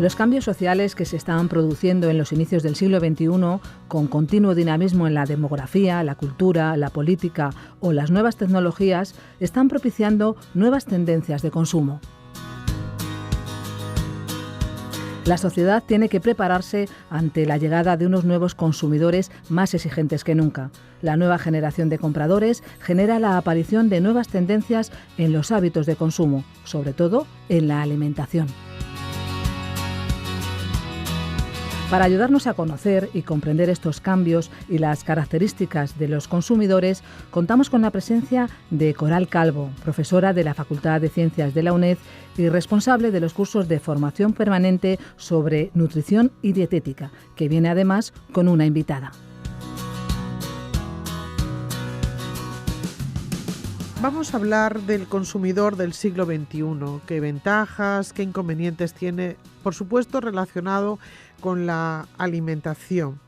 Los cambios sociales que se están produciendo en los inicios del siglo XXI, con continuo dinamismo en la demografía, la cultura, la política o las nuevas tecnologías, están propiciando nuevas tendencias de consumo. La sociedad tiene que prepararse ante la llegada de unos nuevos consumidores más exigentes que nunca. La nueva generación de compradores genera la aparición de nuevas tendencias en los hábitos de consumo, sobre todo en la alimentación. Para ayudarnos a conocer y comprender estos cambios y las características de los consumidores, contamos con la presencia de Coral Calvo, profesora de la Facultad de Ciencias de la UNED y responsable de los cursos de formación permanente sobre nutrición y dietética, que viene además con una invitada. Vamos a hablar del consumidor del siglo XXI, qué ventajas, qué inconvenientes tiene, por supuesto relacionado con la alimentación.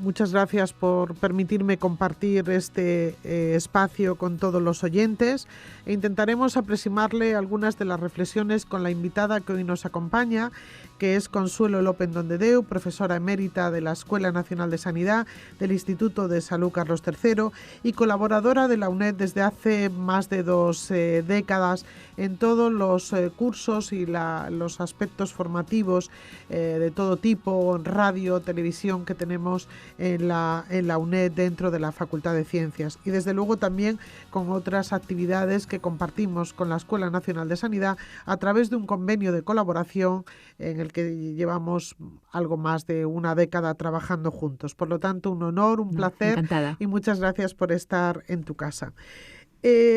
Muchas gracias por permitirme compartir este espacio con todos los oyentes e intentaremos aproximarle algunas de las reflexiones con la invitada que hoy nos acompaña, que es Consuelo López Dondedeu, profesora emérita de la Escuela Nacional de Sanidad del Instituto de Salud Carlos III y colaboradora de la UNED desde hace más de 2 décadas en todos los cursos y los aspectos formativos de todo tipo, radio, televisión, que tenemos en la UNED dentro de la Facultad de Ciencias y desde luego también con otras actividades que compartimos con la Escuela Nacional de Sanidad a través de un convenio de colaboración en el que llevamos algo más de 1 década trabajando juntos. Por lo tanto, un honor, un placer. Encantada. Y muchas gracias por estar en tu casa.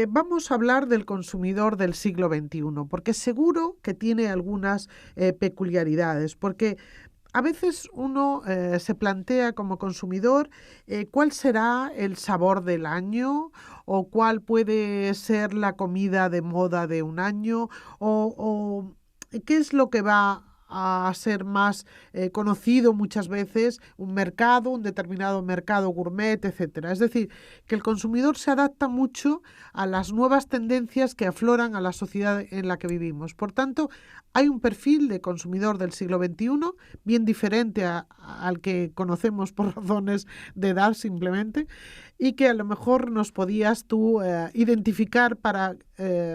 Vamos a hablar del consumidor del siglo XXI, porque seguro que tiene algunas peculiaridades, porque a veces uno se plantea como consumidor cuál será el sabor del año o cuál puede ser la comida de moda de un año o qué es lo que va a ser más conocido muchas veces, un determinado mercado gourmet, etcétera. Es decir, que el consumidor se adapta mucho a las nuevas tendencias que afloran a la sociedad en la que vivimos. Por tanto, hay un perfil de consumidor del siglo XXI bien diferente al que conocemos por razones de edad simplemente y que a lo mejor nos podías tú identificar para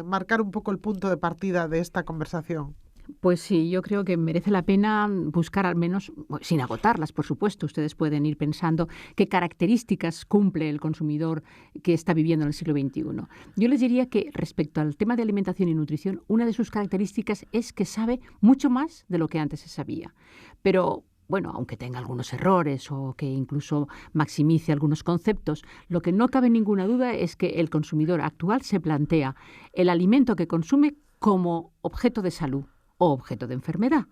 marcar un poco el punto de partida de esta conversación. Pues sí, yo creo que merece la pena buscar al menos, sin agotarlas, por supuesto, ustedes pueden ir pensando qué características cumple el consumidor que está viviendo en el siglo XXI. Yo les diría que respecto al tema de alimentación y nutrición, una de sus características es que sabe mucho más de lo que antes se sabía. Pero bueno, aunque tenga algunos errores o que incluso maximice algunos conceptos, lo que no cabe ninguna duda es que el consumidor actual se plantea el alimento que consume como objeto de salud o objeto de enfermedad,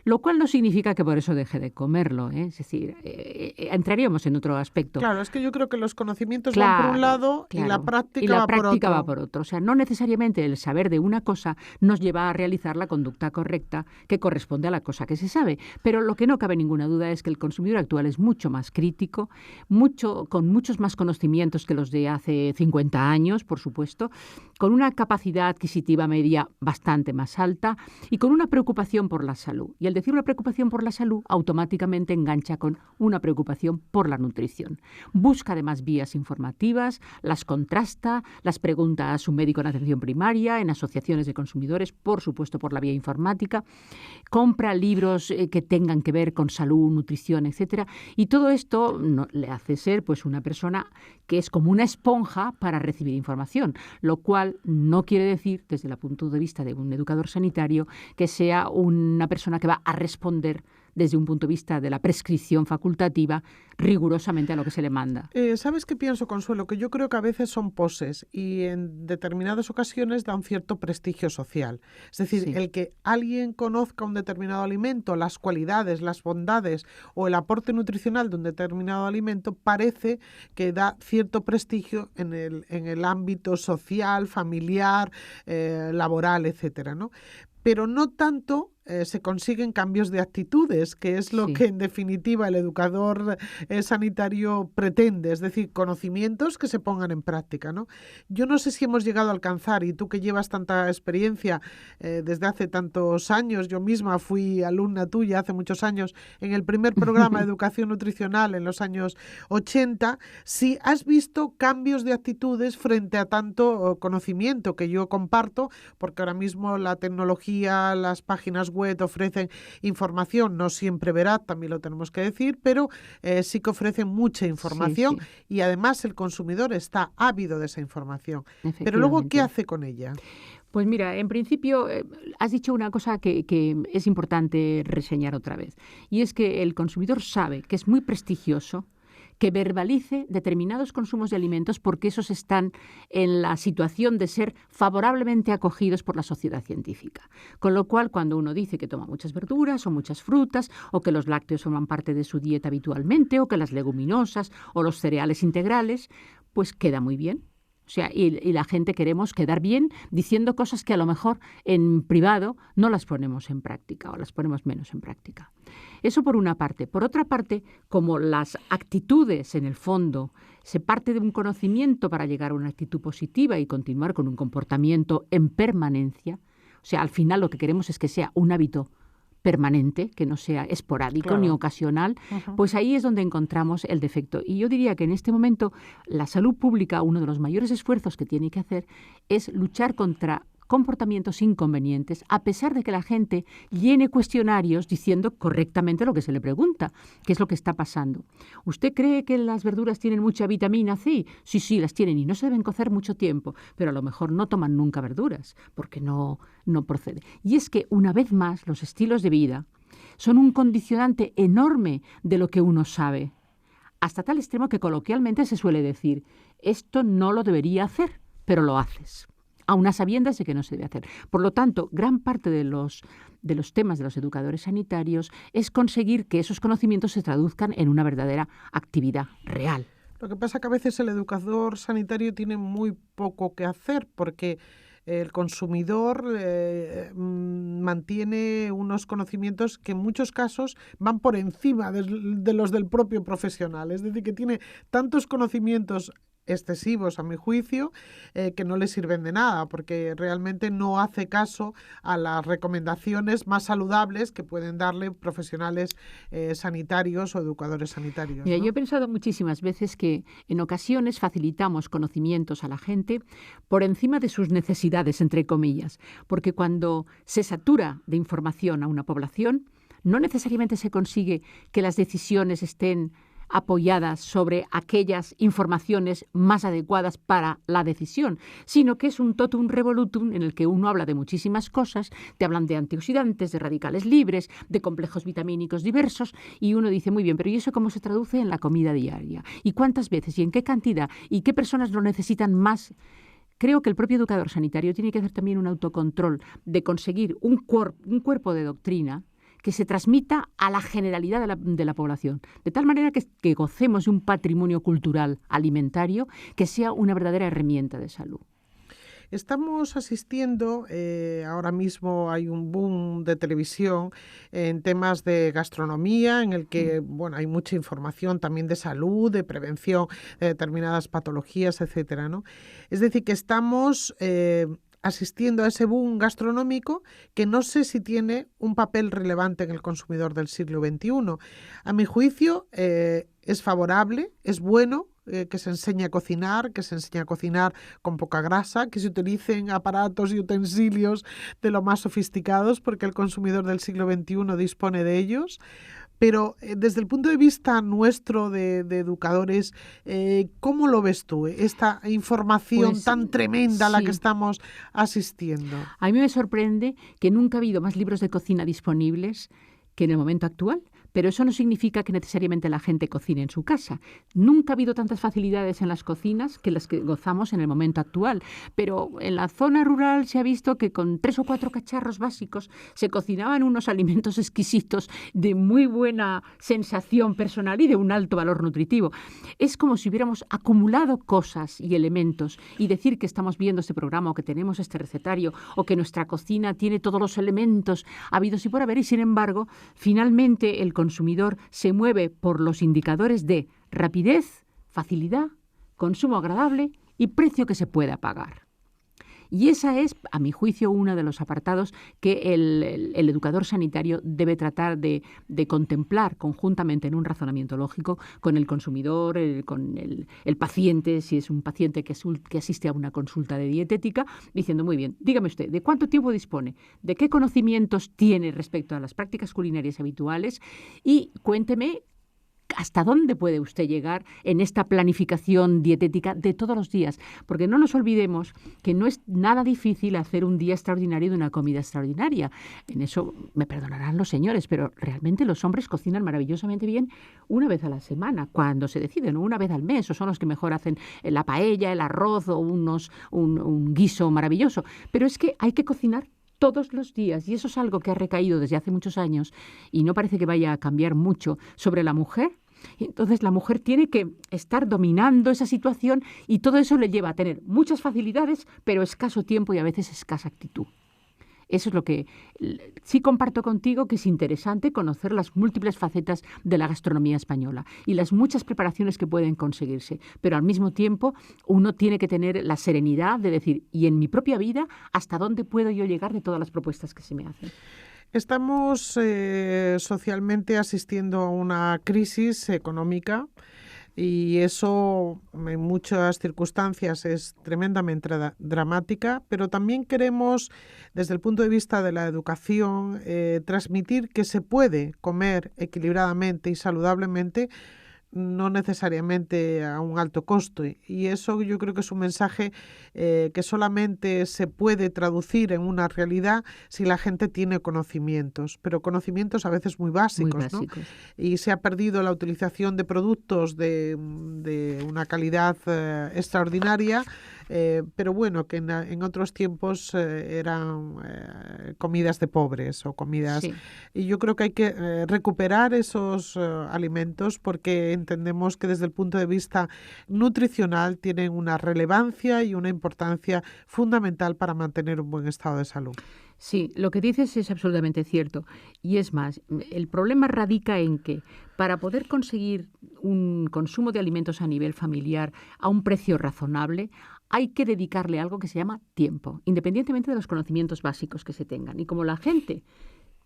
lo cual no significa que por eso deje de comerlo, ¿eh? Es decir, entraríamos en otro aspecto. Claro, es que yo creo que los conocimientos van por un lado y la práctica va por otro. O sea, no necesariamente el saber de una cosa nos lleva a realizar la conducta correcta que corresponde a la cosa que se sabe. Pero lo que no cabe ninguna duda es que el consumidor actual es mucho más crítico, con muchos más conocimientos que los de hace 50 años, por supuesto, con una capacidad adquisitiva media bastante más alta y con una preocupación por la salud. Y el decir una preocupación por la salud automáticamente engancha con una preocupación por la nutrición. Busca además vías informativas, las contrasta, las pregunta a su médico en atención primaria, en asociaciones de consumidores, por supuesto por la vía informática, compra libros que tengan que ver con salud, nutrición, etcétera. Y todo esto le hace ser pues una persona que es como una esponja para recibir información, lo cual no quiere decir, desde el punto de vista de un educador sanitario, que sea una persona que va a responder desde un punto de vista de la prescripción facultativa rigurosamente a lo que se le manda. ¿Sabes qué pienso, Consuelo? Que yo creo que a veces son poses y en determinadas ocasiones dan cierto prestigio social. Es decir, sí, el que alguien conozca un determinado alimento, las cualidades, las bondades o el aporte nutricional de un determinado alimento parece que da cierto prestigio en el ámbito social, familiar, laboral, etcétera, ¿no? Pero no tanto se consiguen cambios de actitudes, que es lo que en definitiva el educador sanitario pretende, es decir, conocimientos que se pongan en práctica, ¿no? Yo no sé si hemos llegado a alcanzar, y tú que llevas tanta experiencia desde hace tantos años, yo misma fui alumna tuya hace muchos años en el primer programa de educación nutricional en los años 80, si has visto cambios de actitudes frente a tanto conocimiento que yo comparto, porque ahora mismo la tecnología, las páginas web ofrecen información, no siempre veraz, también lo tenemos que decir, pero sí que ofrecen mucha información y además el consumidor está ávido de esa información. Pero luego, ¿qué hace con ella? Pues mira, en principio has dicho una cosa que es importante reseñar otra vez, y es que el consumidor sabe que es muy prestigioso que verbalice determinados consumos de alimentos porque esos están en la situación de ser favorablemente acogidos por la sociedad científica. Con lo cual, cuando uno dice que toma muchas verduras o muchas frutas, o que los lácteos forman parte de su dieta habitualmente, o que las leguminosas o los cereales integrales, pues queda muy bien. O sea, y la gente queremos quedar bien diciendo cosas que a lo mejor en privado no las ponemos en práctica o las ponemos menos en práctica. Eso por una parte. Por otra parte, como las actitudes en el fondo se parte de un conocimiento para llegar a una actitud positiva y continuar con un comportamiento en permanencia, o sea, al final lo que queremos es que sea un hábito permanente, que no sea esporádico ni ocasional, pues ahí es donde encontramos el defecto. Y yo diría que en este momento la salud pública, uno de los mayores esfuerzos que tiene que hacer es luchar contra comportamientos inconvenientes, a pesar de que la gente llene cuestionarios diciendo correctamente lo que se le pregunta, qué es lo que está pasando. ¿Usted cree que las verduras tienen mucha vitamina C? Sí, sí, las tienen y no se deben cocer mucho tiempo, pero a lo mejor no toman nunca verduras, porque no procede. Y es que, una vez más, los estilos de vida son un condicionante enorme de lo que uno sabe, hasta tal extremo que coloquialmente se suele decir, esto no lo debería hacer, pero lo haces, a unas sabiendas de que no se debe hacer. Por lo tanto, gran parte de los temas de los educadores sanitarios es conseguir que esos conocimientos se traduzcan en una verdadera actividad real. Lo que pasa es que a veces el educador sanitario tiene muy poco que hacer porque el consumidor mantiene unos conocimientos que en muchos casos van por encima de los del propio profesional. Es decir, que tiene tantos conocimientos excesivos, a mi juicio, que no le sirven de nada, porque realmente no hace caso a las recomendaciones más saludables que pueden darle profesionales sanitarios o educadores sanitarios. Mira, ¿no? yo he pensado muchísimas veces que en ocasiones facilitamos conocimientos a la gente por encima de sus necesidades, entre comillas, porque cuando se satura de información a una población, no necesariamente se consigue que las decisiones estén apoyadas sobre aquellas informaciones más adecuadas para la decisión, sino que es un totum revolutum en el que uno habla de muchísimas cosas, te hablan de antioxidantes, de radicales libres, de complejos vitamínicos diversos, y uno dice, muy bien, pero ¿y eso cómo se traduce en la comida diaria? ¿Y cuántas veces? ¿Y en qué cantidad? ¿Y qué personas lo necesitan más? Creo que el propio educador sanitario tiene que hacer también un autocontrol de conseguir un cuerpo de doctrina que se transmita a la generalidad de la población, de tal manera que gocemos de un patrimonio cultural alimentario que sea una verdadera herramienta de salud. Estamos asistiendo, ahora mismo hay un boom de televisión en temas de gastronomía, en el que hay mucha información también de salud, de prevención de determinadas patologías, etcétera, ¿no? Es decir, que estamos asistiendo a ese boom gastronómico que no sé si tiene un papel relevante en el consumidor del siglo XXI. A mi juicio es favorable, es bueno que se enseñe a cocinar, que se enseñe a cocinar con poca grasa, que se utilicen aparatos y utensilios de lo más sofisticados porque el consumidor del siglo XXI dispone de ellos. Pero desde el punto de vista nuestro de educadores, ¿cómo lo ves tú? Esta información tan tremenda a la que estamos asistiendo. A mí me sorprende que nunca ha habido más libros de cocina disponibles que en el momento actual, Pero eso no significa que necesariamente la gente cocine en su casa. Nunca ha habido tantas facilidades en las cocinas que las que gozamos en el momento actual. Pero en la zona rural se ha visto que con 3 o 4 cacharros básicos se cocinaban unos alimentos exquisitos de muy buena sensación personal y de un alto valor nutritivo. Es como si hubiéramos acumulado cosas y elementos, y decir que estamos viendo este programa o que tenemos este recetario o que nuestra cocina tiene todos los elementos habidos y por haber, y sin embargo, finalmente el consumidor se mueve por los indicadores de rapidez, facilidad, consumo agradable y precio que se pueda pagar. Y esa es, a mi juicio, uno de los apartados que el educador sanitario debe tratar de contemplar conjuntamente en un razonamiento lógico con el consumidor, con el paciente, si es un paciente que asiste a una consulta de dietética, diciendo, muy bien, dígame usted, ¿de cuánto tiempo dispone? ¿De qué conocimientos tiene respecto a las prácticas culinarias habituales? Y cuénteme ¿hasta dónde puede usted llegar en esta planificación dietética de todos los días? Porque no nos olvidemos que no es nada difícil hacer un día extraordinario de una comida extraordinaria. En eso me perdonarán los señores, pero realmente los hombres cocinan maravillosamente bien una vez a la semana, cuando se deciden, o una vez al mes, o son los que mejor hacen la paella, el arroz o un guiso maravilloso. Pero es que hay que cocinar todos los días, y eso es algo que ha recaído desde hace muchos años y no parece que vaya a cambiar mucho sobre la mujer. Entonces la mujer tiene que estar dominando esa situación y todo eso le lleva a tener muchas facilidades, pero escaso tiempo y a veces escasa actitud. Eso es lo que sí comparto contigo, que es interesante conocer las múltiples facetas de la gastronomía española y las muchas preparaciones que pueden conseguirse. Pero al mismo tiempo uno tiene que tener la serenidad de decir, y en mi propia vida, ¿hasta dónde puedo yo llegar de todas las propuestas que se me hacen? Estamos socialmente asistiendo a una crisis económica y eso en muchas circunstancias es tremendamente dramática, pero también queremos, desde el punto de vista de la educación, transmitir que se puede comer equilibradamente y saludablemente, no necesariamente a un alto costo. Y eso yo creo que es un mensaje que solamente se puede traducir en una realidad si la gente tiene conocimientos, pero conocimientos a veces muy básicos, ¿no? Y se ha perdido la utilización de productos de una calidad extraordinaria, pero bueno, que en otros tiempos eran comidas de pobres o comidas... Sí. Y yo creo que hay que recuperar esos alimentos porque entendemos que desde el punto de vista nutricional tienen una relevancia y una importancia fundamental para mantener un buen estado de salud. Sí, lo que dices es absolutamente cierto. Y es más, el problema radica en que para poder conseguir un consumo de alimentos a nivel familiar a un precio razonable, hay que dedicarle algo que se llama tiempo, independientemente de los conocimientos básicos que se tengan. Y como la gente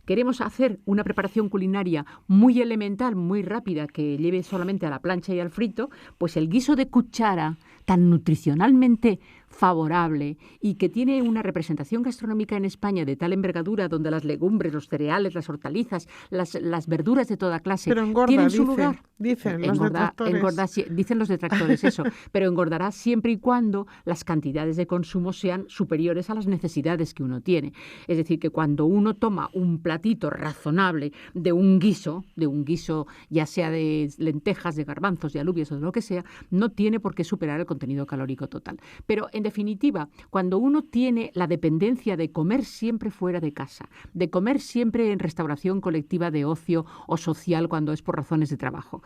queremos hacer una preparación culinaria muy elemental, muy rápida, que lleve solamente a la plancha y al frito, pues el guiso de cuchara, tan nutricionalmente favorable y que tiene una representación gastronómica en España de tal envergadura, donde las legumbres, los cereales, las hortalizas, las verduras de toda clase tienen su lugar. Dicen los detractores. Dicen los detractores eso, pero engordará siempre y cuando las cantidades de consumo sean superiores a las necesidades que uno tiene. Es decir, que cuando uno toma un platito razonable de un guiso ya sea de lentejas, de garbanzos, de alubias o de lo que sea, no tiene por qué superar el contenido calórico total. Pero en definitiva, cuando uno tiene la dependencia de comer siempre fuera de casa, de comer siempre en restauración colectiva de ocio o social cuando es por razones de trabajo,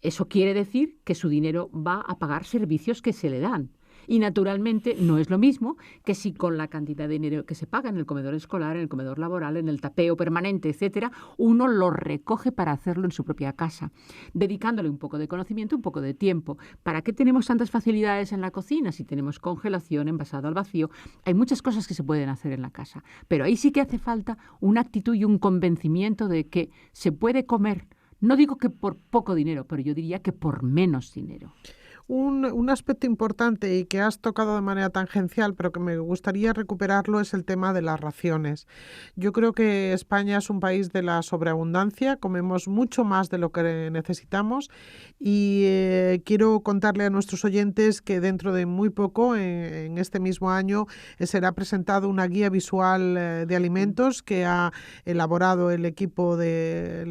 eso quiere decir que su dinero va a pagar servicios que se le dan. Y naturalmente no es lo mismo que si con la cantidad de dinero que se paga en el comedor escolar, en el comedor laboral, en el tapeo permanente, etcétera, uno lo recoge para hacerlo en su propia casa, dedicándole un poco de conocimiento, un poco de tiempo. ¿Para qué tenemos tantas facilidades en la cocina? Si tenemos congelación, envasado al vacío, hay muchas cosas que se pueden hacer en la casa. Pero ahí sí que hace falta una actitud y un convencimiento de que se puede comer. No digo que por poco dinero, pero yo diría que por menos dinero. Un aspecto importante y que has tocado de manera tangencial, pero que me gustaría recuperarlo, es el tema de las raciones. Yo creo que España es un país de la sobreabundancia, comemos mucho más de lo que necesitamos y quiero contarle a nuestros oyentes que dentro de muy poco, en este mismo año, será presentado una guía visual de alimentos que ha elaborado el equipo de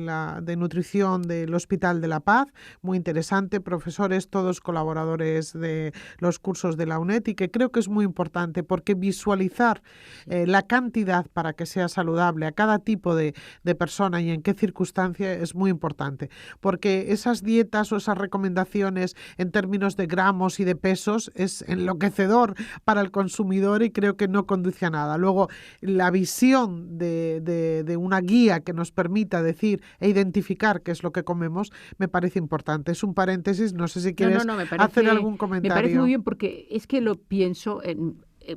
nutrición del Hospital de la Paz, muy interesante, profesores todos colaboradores de los cursos de la UNED, y que creo que es muy importante porque visualizar la cantidad para que sea saludable a cada tipo de persona y en qué circunstancia es muy importante, porque esas dietas o esas recomendaciones en términos de gramos y de pesos es enloquecedor para el consumidor y creo que no conduce a nada. Luego, la visión de una guía que nos permita decir e identificar qué es lo que comemos me parece importante. Es un paréntesis, no sé si quieres hacer algún comentario. Me parece muy bien porque es que lo pienso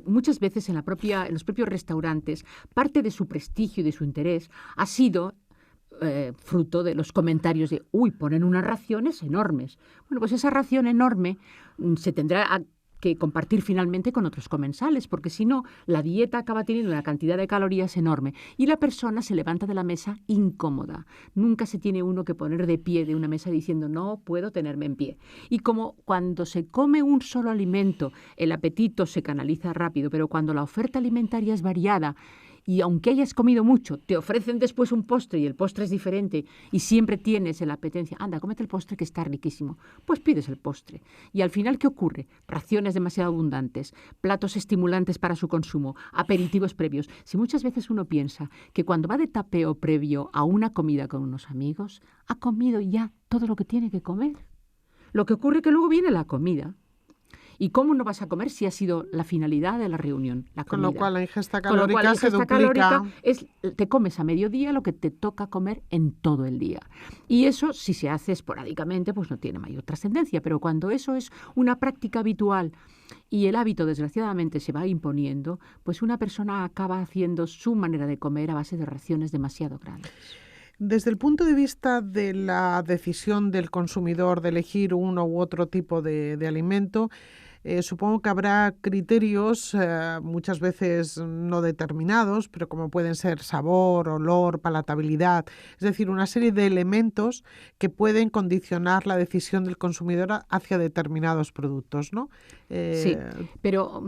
muchas veces en los propios restaurantes. Parte de su prestigio y de su interés ha sido fruto de los comentarios de ponen unas raciones enormes. Bueno, pues esa ración enorme se tendrá que compartir finalmente con otros comensales, porque si no, la dieta acaba teniendo una cantidad de calorías enorme y la persona se levanta de la mesa incómoda. Nunca se tiene uno que poner de pie de una mesa diciendo no puedo tenerme en pie. Y como cuando se come un solo alimento, el apetito se canaliza rápido, pero cuando la oferta alimentaria es variada, y aunque hayas comido mucho, te ofrecen después un postre y el postre es diferente y siempre tienes la apetencia, anda, cómete el postre que está riquísimo, pues pides el postre. Y al final, ¿qué ocurre? Raciones demasiado abundantes, platos estimulantes para su consumo, aperitivos previos. Si muchas veces uno piensa que cuando va de tapeo previo a una comida con unos amigos, ha comido ya todo lo que tiene que comer. Lo que ocurre es que luego viene la comida. ¿Y cómo no vas a comer si ha sido la finalidad de la reunión, la comida? Con lo cual la ingesta calórica se duplica. Te comes a mediodía lo que te toca comer en todo el día. Y eso, si se hace esporádicamente, pues no tiene mayor trascendencia. Pero cuando eso es una práctica habitual y el hábito, desgraciadamente, se va imponiendo, pues una persona acaba haciendo su manera de comer a base de raciones demasiado grandes. Desde el punto de vista de la decisión del consumidor de elegir uno u otro tipo de alimento, supongo que habrá criterios muchas veces no determinados, pero como pueden ser sabor, olor, palatabilidad, es decir, una serie de elementos que pueden condicionar la decisión del consumidor hacia determinados productos, ¿no? Sí, pero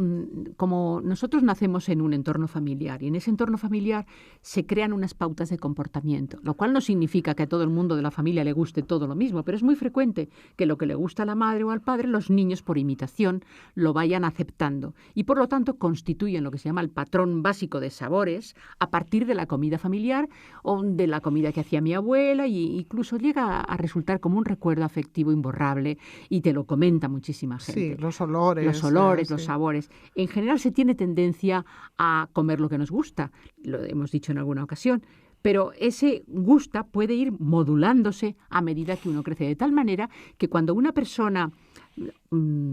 como nosotros nacemos en un entorno familiar y en ese entorno familiar se crean unas pautas de comportamiento, lo cual no significa que a todo el mundo de la familia le guste todo lo mismo, pero es muy frecuente que lo que le gusta a la madre o al padre, los niños por imitación lo vayan aceptando y por lo tanto constituyen lo que se llama el patrón básico de sabores a partir de la comida familiar o de la comida que hacía mi abuela, e incluso llega a resultar como un recuerdo afectivo imborrable y te lo comenta muchísima gente. Sí, los olores, los sabores. En general se tiene tendencia a comer lo que nos gusta, lo hemos dicho en alguna ocasión, pero ese gusto puede ir modulándose a medida que uno crece, de tal manera que cuando una persona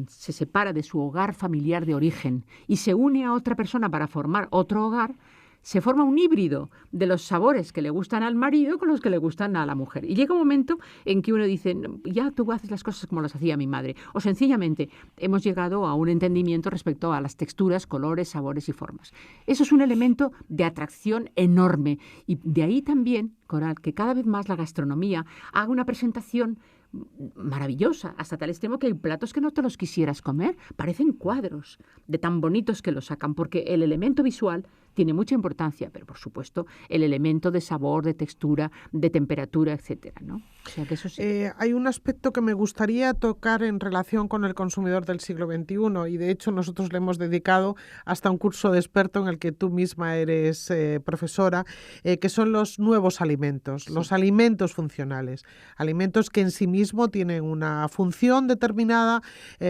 se separa de su hogar familiar de origen y se une a otra persona para formar otro hogar, se forma un híbrido de los sabores que le gustan al marido con los que le gustan a la mujer. Y llega un momento en que uno dice, ya tú haces las cosas como las hacía mi madre. O sencillamente hemos llegado a un entendimiento respecto a las texturas, colores, sabores y formas. Eso es un elemento de atracción enorme. Y de ahí también, Coral, que cada vez más la gastronomía haga una presentación maravillosa, hasta tal extremo que hay platos que no te los quisieras comer, parecen cuadros de tan bonitos que los sacan, porque el elemento visual tiene mucha importancia, pero por supuesto el elemento de sabor, de textura, de temperatura, etcétera, ¿no? O sea que eso sí. Hay un aspecto que me gustaría tocar en relación con el consumidor del siglo XXI y de hecho nosotros le hemos dedicado hasta un curso de experto en el que tú misma eres profesora, que son los nuevos alimentos, sí. Los alimentos funcionales, alimentos que en sí mismo tienen una función determinada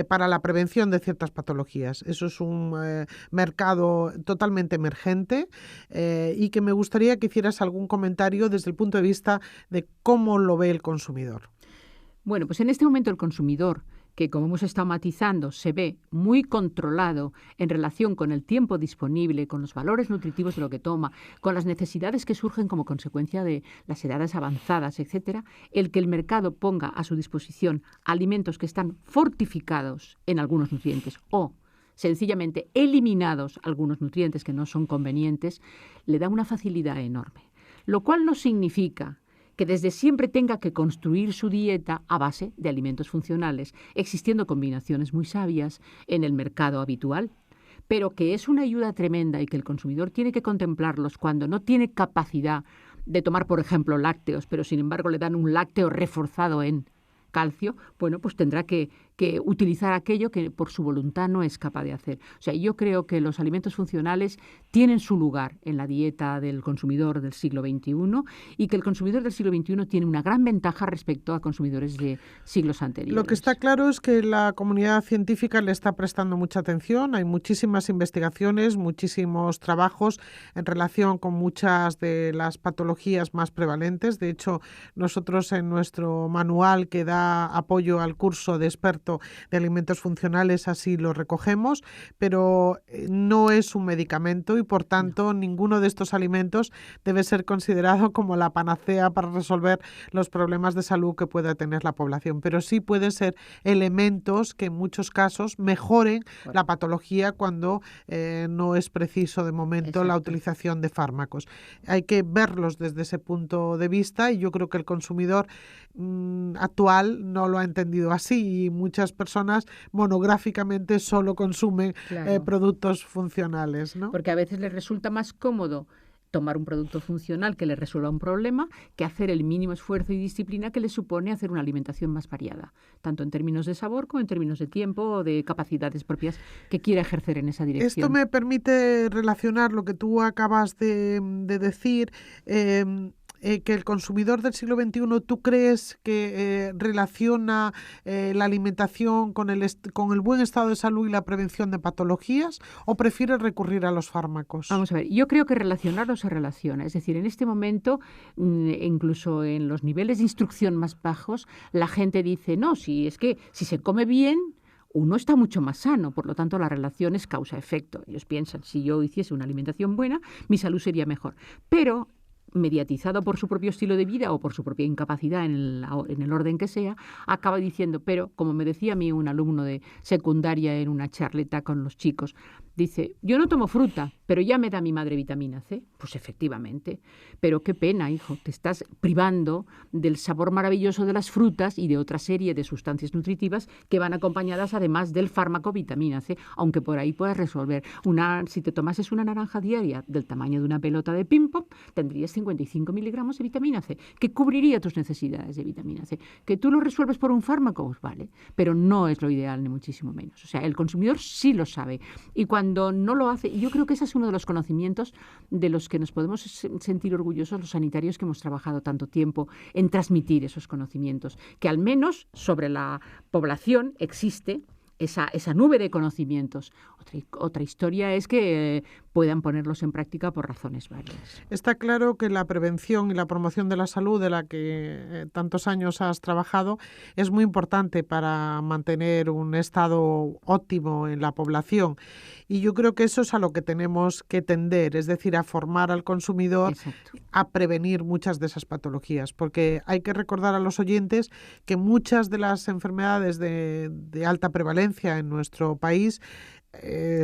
para la prevención de ciertas patologías. Eso es un mercado totalmente emergente y que me gustaría que hicieras algún comentario desde el punto de vista de cómo lo ve el consumidor. Bueno, pues en este momento el consumidor que, como hemos estado matizando, se ve muy controlado en relación con el tiempo disponible, con los valores nutritivos de lo que toma, con las necesidades que surgen como consecuencia de las edades avanzadas, etcétera, el que el mercado ponga a su disposición alimentos que están fortificados en algunos nutrientes o sencillamente eliminados algunos nutrientes que no son convenientes, le da una facilidad enorme. Lo cual no significa que desde siempre tenga que construir su dieta a base de alimentos funcionales, existiendo combinaciones muy sabias en el mercado habitual, pero que es una ayuda tremenda y que el consumidor tiene que contemplarlos cuando no tiene capacidad de tomar, por ejemplo, lácteos, pero sin embargo le dan un lácteo reforzado en calcio, bueno, pues tendrá que utilizar aquello que por su voluntad no es capaz de hacer. O sea, yo creo que los alimentos funcionales tienen su lugar en la dieta del consumidor del siglo XXI y que el consumidor del siglo XXI tiene una gran ventaja respecto a consumidores de siglos anteriores. Lo que está claro es que la comunidad científica le está prestando mucha atención. Hay muchísimas investigaciones, muchísimos trabajos en relación con muchas de las patologías más prevalentes. De hecho, nosotros en nuestro manual que da apoyo al curso de experto de alimentos funcionales así lo recogemos, pero no es un medicamento y por tanto ninguno de estos alimentos debe ser considerado como la panacea para resolver los problemas de salud que pueda tener la población, pero sí pueden ser elementos que en muchos casos mejoren la patología cuando no es preciso de momento la utilización de fármacos. Hay que verlos desde ese punto de vista y yo creo que el consumidor actual no lo ha entendido así y muchas personas monográficamente solo consumen productos funcionales, ¿no? Porque a veces les resulta más cómodo tomar un producto funcional que les resuelva un problema que hacer el mínimo esfuerzo y disciplina que les supone hacer una alimentación más variada, tanto en términos de sabor como en términos de tiempo o de capacidades propias que quiera ejercer en esa dirección. Esto me permite relacionar lo que tú acabas de decir, que el consumidor del siglo XXI, ¿tú crees que relaciona la alimentación con el buen estado de salud y la prevención de patologías o prefiere recurrir a los fármacos? Vamos a ver, yo creo que relacionarlo se relaciona. Es decir, en este momento, incluso en los niveles de instrucción más bajos, la gente dice, no, si se come bien, uno está mucho más sano, por lo tanto la relación es causa-efecto. Ellos piensan, si yo hiciese una alimentación buena, mi salud sería mejor. Pero mediatizado por su propio estilo de vida o por su propia incapacidad en el orden que sea, acaba diciendo, pero como me decía a mí un alumno de secundaria en una charleta con los chicos, dice, yo no tomo fruta, pero ya me da mi madre vitamina C. Pues efectivamente, pero qué pena, hijo, te estás privando del sabor maravilloso de las frutas y de otra serie de sustancias nutritivas que van acompañadas además del fármaco vitamina C, aunque por ahí puedas resolver. Si te tomases una naranja diaria del tamaño de una pelota de ping-pong, tendrías 55 miligramos de vitamina C, que cubriría tus necesidades de vitamina C. ¿Que tú lo resuelves por un fármaco? Pues vale, pero no es lo ideal, ni muchísimo menos. O sea, el consumidor sí lo sabe. Y cuando no lo hace, yo creo que ese es uno de los conocimientos de los que nos podemos sentir orgullosos los sanitarios que hemos trabajado tanto tiempo en transmitir esos conocimientos, que al menos sobre la población existe esa nube de conocimientos. Otra historia es que puedan ponerlos en práctica por razones varias. Está claro que la prevención y la promoción de la salud, de la que tantos años has trabajado, es muy importante para mantener un estado óptimo en la población. Y yo creo que eso es a lo que tenemos que tender, es decir, a formar al consumidor, a prevenir muchas de esas patologías. Porque hay que recordar a los oyentes que muchas de las enfermedades de alta prevalencia en nuestro país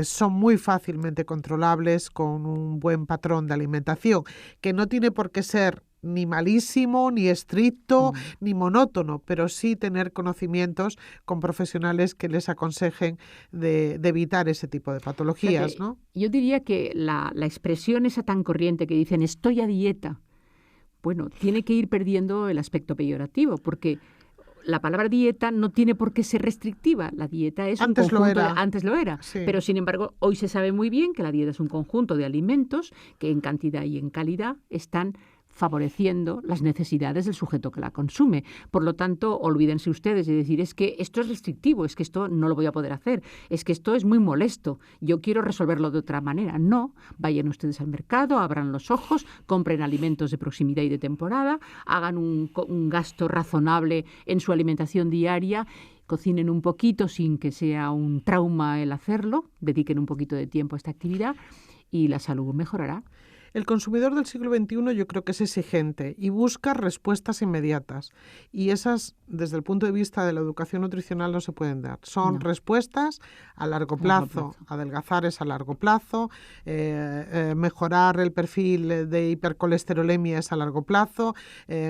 son muy fácilmente controlables con un buen patrón de alimentación, que no tiene por qué ser ni malísimo, ni estricto, ni monótono, pero sí tener conocimientos con profesionales que les aconsejen de evitar ese tipo de patologías, o sea, ¿no? Yo diría que la expresión esa tan corriente que dicen estoy a dieta, bueno, tiene que ir perdiendo el aspecto peyorativo, porque la palabra dieta no tiene por qué ser restrictiva. La dieta es antes un conjunto antes lo era. Sí. Pero, sin embargo, hoy se sabe muy bien que la dieta es un conjunto de alimentos que en cantidad y en calidad están favoreciendo las necesidades del sujeto que la consume. Por lo tanto, olvídense ustedes de decir, es que esto es restrictivo, es que esto no lo voy a poder hacer, es que esto es muy molesto, yo quiero resolverlo de otra manera. No, vayan ustedes al mercado, abran los ojos, compren alimentos de proximidad y de temporada, hagan un gasto razonable en su alimentación diaria, cocinen un poquito sin que sea un trauma el hacerlo, dediquen un poquito de tiempo a esta actividad y la salud mejorará. El consumidor del siglo XXI yo creo que es exigente y busca respuestas inmediatas. Y esas, desde el punto de vista de la educación nutricional, no se pueden dar. Son respuestas a largo plazo. Adelgazar es a largo plazo, mejorar el perfil de hipercolesterolemia es a largo plazo,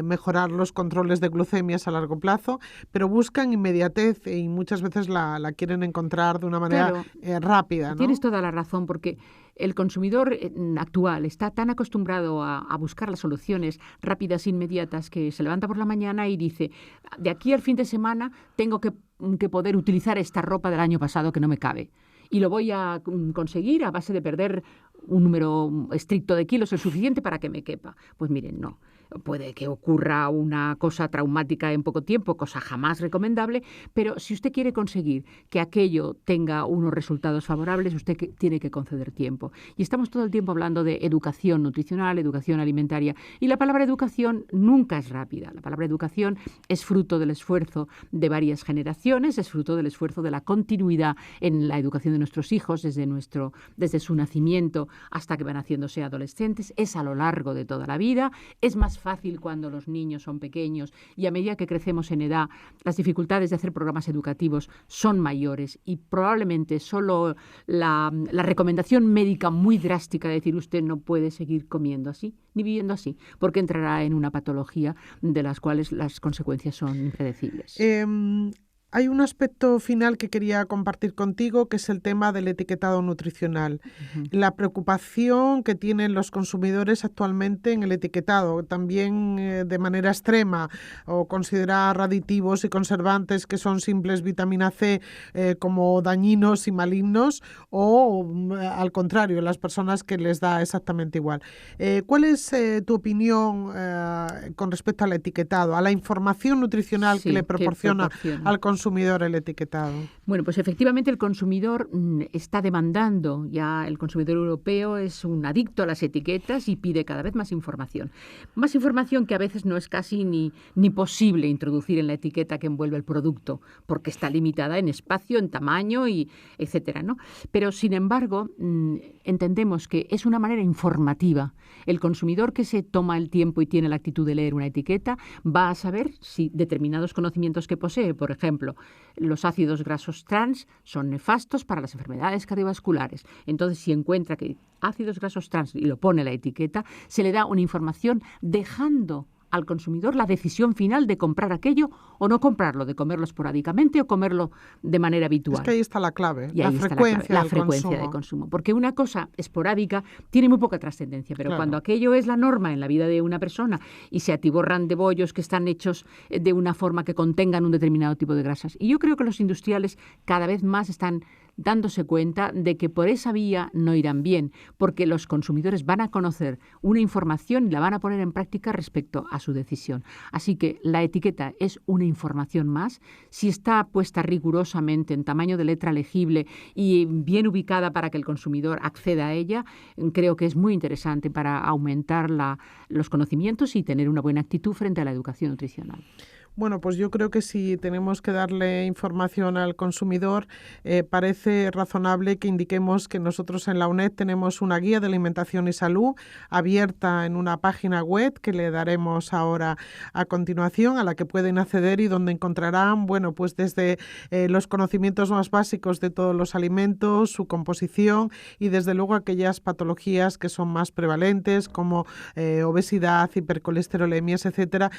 mejorar los controles de glucemia es a largo plazo, pero buscan inmediatez y muchas veces la quieren encontrar de una manera rápida, ¿no? Tienes toda la razón, porque el consumidor actual está tan acostumbrado a buscar las soluciones rápidas e inmediatas que se levanta por la mañana y dice, de aquí al fin de semana tengo que poder utilizar esta ropa del año pasado que no me cabe. Y lo voy a conseguir a base de perder un número estricto de kilos, el suficiente para que me quepa. Pues miren, no. Puede que ocurra una cosa traumática en poco tiempo, cosa jamás recomendable, pero si usted quiere conseguir que aquello tenga unos resultados favorables, usted tiene que conceder tiempo. Y estamos todo el tiempo hablando de educación nutricional, educación alimentaria, y la palabra educación nunca es rápida. La palabra educación es fruto del esfuerzo de varias generaciones, es fruto del esfuerzo de la continuidad en la educación de nuestros hijos desde su nacimiento hasta que van haciéndose adolescentes, es a lo largo de toda la vida, es más fácil cuando los niños son pequeños y a medida que crecemos en edad, las dificultades de hacer programas educativos son mayores y probablemente solo la recomendación médica muy drástica de decir usted no puede seguir comiendo así ni viviendo así, porque entrará en una patología de las cuales las consecuencias son impredecibles. Hay un aspecto final que quería compartir contigo, que es el tema del etiquetado nutricional. Uh-huh. La preocupación que tienen los consumidores actualmente en el etiquetado, también de manera extrema, o considerar aditivos y conservantes que son simples vitamina C como dañinos y malignos, o al contrario, las personas que les da exactamente igual. ¿Cuál es tu opinión con respecto al etiquetado, a la información nutricional que le proporciona al consumidor el etiquetado? Bueno, pues efectivamente el consumidor está demandando, ya el consumidor europeo es un adicto a las etiquetas y pide cada vez más información. Más información que a veces no es casi ni posible introducir en la etiqueta que envuelve el producto, porque está limitada en espacio, en tamaño, y etcétera, ¿no? Pero, sin embargo, entendemos que es una manera informativa. El consumidor que se toma el tiempo y tiene la actitud de leer una etiqueta va a saber si determinados conocimientos que posee, por ejemplo, los ácidos grasos trans son nefastos para las enfermedades cardiovasculares. Entonces, si encuentra que ácidos grasos trans y lo pone en la etiqueta, se le da una información dejando al consumidor la decisión final de comprar aquello o no comprarlo, de comerlo esporádicamente o comerlo de manera habitual. Es que ahí está la clave, la frecuencia de consumo. Porque una cosa esporádica tiene muy poca trascendencia, pero cuando aquello es la norma en la vida de una persona y se atiborran de bollos que están hechos de una forma que contengan un determinado tipo de grasas. Y yo creo que los industriales cada vez más están dándose cuenta de que por esa vía no irán bien, porque los consumidores van a conocer una información y la van a poner en práctica respecto a su decisión. Así que la etiqueta es una información más. Si está puesta rigurosamente en tamaño de letra legible y bien ubicada para que el consumidor acceda a ella, creo que es muy interesante para aumentar los conocimientos y tener una buena actitud frente a la educación nutricional. Bueno, pues yo creo que si tenemos que darle información al consumidor, parece razonable que indiquemos que nosotros en la UNED tenemos una guía de alimentación y salud abierta en una página web que le daremos ahora a continuación, a la que pueden acceder y donde encontrarán, bueno, pues desde los conocimientos más básicos de todos los alimentos, su composición y desde luego aquellas patologías que son más prevalentes como obesidad, hipercolesterolemias, etcétera.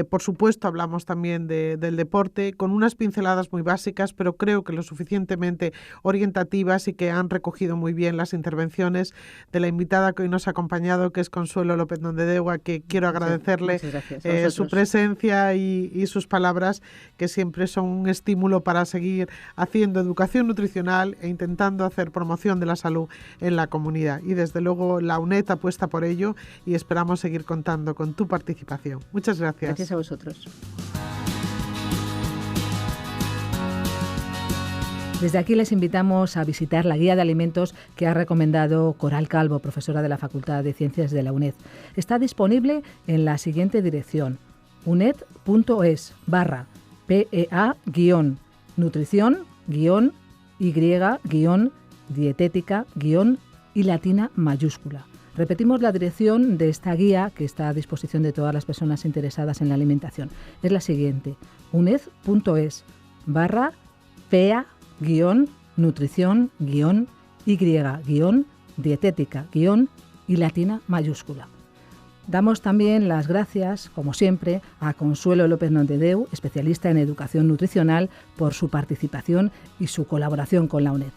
Por supuesto, hablamos también del deporte, con unas pinceladas muy básicas, pero creo que lo suficientemente orientativas y que han recogido muy bien las intervenciones de la invitada que hoy nos ha acompañado, que es Consuelo López Nondedegua, que quiero agradecerle su presencia y sus palabras, que siempre son un estímulo para seguir haciendo educación nutricional e intentando hacer promoción de la salud en la comunidad. Y desde luego la UNED apuesta por ello y esperamos seguir contando con tu participación. Muchas gracias. Gracias a vosotros. Desde aquí les invitamos a visitar la guía de alimentos que ha recomendado Coral Calvo, profesora de la Facultad de Ciencias de la UNED. Está disponible en la siguiente dirección: uned.es/PEA- nutrición-y-dietética-y latina mayúscula. Repetimos la dirección de esta guía que está a disposición de todas las personas interesadas en la alimentación. Es la siguiente: uned.es/fea-nutrición-y-dietética-y latina mayúscula. Damos también las gracias, como siempre, a Consuelo López Nomdedeu, especialista en educación nutricional, por su participación y su colaboración con la UNED.